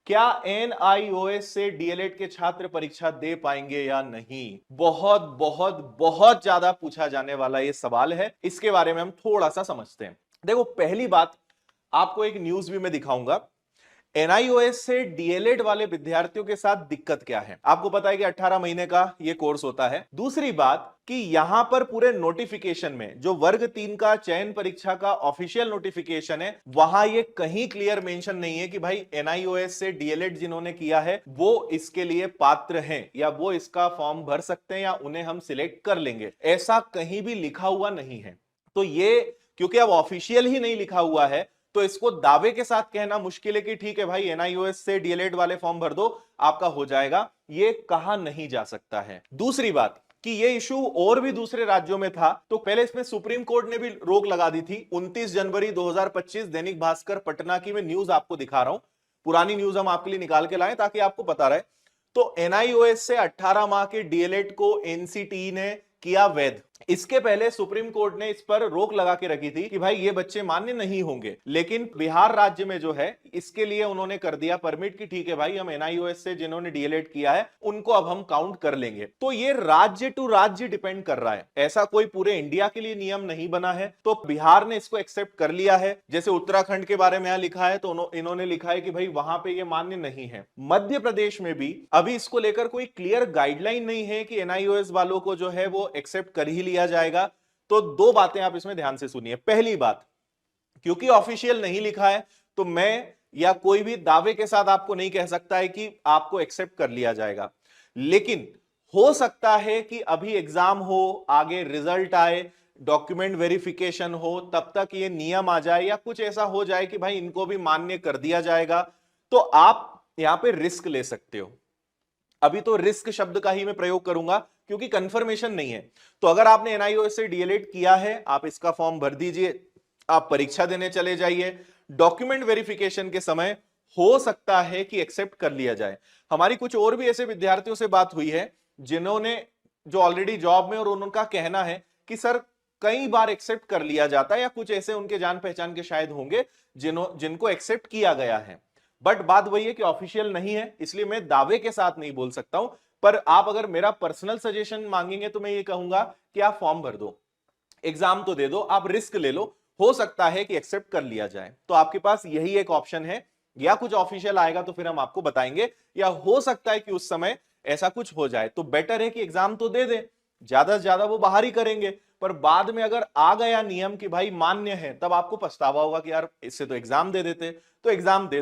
क्या एनआईओएस से डीएलएड के छात्र परीक्षा दे पाएंगे या नहीं? बहुत बहुत बहुत ज्यादा पूछा जाने वाला ये सवाल है। इसके बारे में हम थोड़ा सा समझते हैं। देखो, पहली बात, आपको एक न्यूज भी मैं दिखाऊंगा। एनआईओएस से डीएलएड वाले विद्यार्थियों के साथ दिक्कत क्या है? आपको पता है कि 18 महीने का ये कोर्स होता है। दूसरी बात कि यहां पर पूरे नोटिफिकेशन में जो वर्ग 3 का चयन परीक्षा का ऑफिशियल नोटिफिकेशन है, वहां ये कहीं क्लियर मेंशन नहीं है कि भाई एनआईओएस से डीएलएड जिन्होंने किया है वो इसके लिए पात्र हैं या वो इसका फॉर्म भर सकते हैं या उन्हें हम सिलेक्ट कर लेंगे। ऐसा कहीं भी लिखा हुआ नहीं है। तो ये, क्योंकि अब ऑफिशियल ही नहीं लिखा हुआ है, तो इसको दावे के साथ कहना मुश्किल है कि ठीक है भाई एनआईओएस से डीएलएड वाले फॉर्म भर दो, आपका हो जाएगा। ये कहा नहीं जा सकता है। दूसरी बात कि ये इशू और भी दूसरे राज्यों में था, तो पहले इसमें सुप्रीम कोर्ट ने भी रोक लगा दी थी। 29 जनवरी 2025 दैनिक भास्कर पटना की मैं न्यूज आपको दिखा रहा हूं। पुरानी न्यूज हम आपके लिए निकाल के लाए ताकि आपको पता रहे। तो एनआईओएस से 18 माह के डीएलएड को एनसीटी ने किया वैध। इसके पहले सुप्रीम कोर्ट ने इस पर रोक लगा के रखी थी कि भाई ये बच्चे मान्य नहीं होंगे, लेकिन बिहार राज्य में जो है इसके लिए उन्होंने कर दिया परमिट कि ठीक है भाई, हम एनआईओएस से जिन्होंने डीएलएड किया है उनको अब हम काउंट कर लेंगे। तो ये राज्य टू राज्य डिपेंड कर रहा है, ऐसा कोई पूरे इंडिया के लिए नियम नहीं बना है। तो बिहार ने इसको एक्सेप्ट कर लिया है। जैसे उत्तराखंड के बारे में यहां लिखा है तो इन्होंने लिखा है कि भाई वहां पे ये मान्य नहीं है। मध्य प्रदेश में भी अभी इसको लेकर कोई क्लियर गाइडलाइन नहीं है कि एनआईओएस वालों को जो है वो एक्सेप्ट कर ही लिया जाएगा। तो दो बातें आप इसमें ध्यान से सुनिए। पहली बात, क्योंकि ऑफिशियल नहीं लिखा है तो मैं या कोई भी दावे के साथ आपको नहीं कह सकता है कि आपको एक्सेप्ट कर लिया जाएगा। लेकिन हो सकता है कि अभी एग्जाम हो, आगे रिजल्ट आए, डॉक्यूमेंट वेरिफिकेशन हो, तब तक ये नियम आ जाए या कुछ ऐसा हो जाए कि भाई इनको भी मान्य कर दिया जाएगा। तो आप यहां पे रिस्क ले सकते हो। अभी तो रिस्क शब्द का ही मैं प्रयोग करूंगा क्योंकि कंफर्मेशन नहीं है। तो अगर आपने एनआईओएस से डीएलएड किया है, आप इसका फॉर्म भर दीजिए, आप परीक्षा देने चले जाइए। डॉक्यूमेंट वेरिफिकेशन के समय हो सकता है कि एक्सेप्ट कर लिया जाए। हमारी कुछ और भी ऐसे विद्यार्थियों से बात हुई है जिन्होंने, जो ऑलरेडी जॉब में, और उनका कहना है कि सर कई बार एक्सेप्ट कर लिया जाता है, या कुछ ऐसे उनके जान पहचान के शायद होंगे जिनको एक्सेप्ट किया गया है। बट बात वही है कि ऑफिशियल नहीं है, इसलिए मैं दावे के साथ नहीं बोल सकता हूं। पर आप अगर मेरा पर्सनल सजेशन मांगेंगे तो मैं ये कहूंगा कि आप फॉर्म भर दो, एग्जाम तो दे दो, आप रिस्क ले लो, हो सकता है कि एक्सेप्ट कर लिया जाए। तो आपके पास यही एक ऑप्शन है, या कुछ ऑफिशियल आएगा तो फिर हम आपको बताएंगे, या हो सकता है कि उस समय ऐसा कुछ हो जाए। तो बेटर है कि एग्जाम तो दे दे, ज्यादा से ज्यादा वो बाहर ही करेंगे। पर बाद में अगर आ गया नियम कि भाई मान्य है, तब आपको पछतावा होगा कि यार इससे तो एग्जाम दे देते। तो एग्जाम दे दो।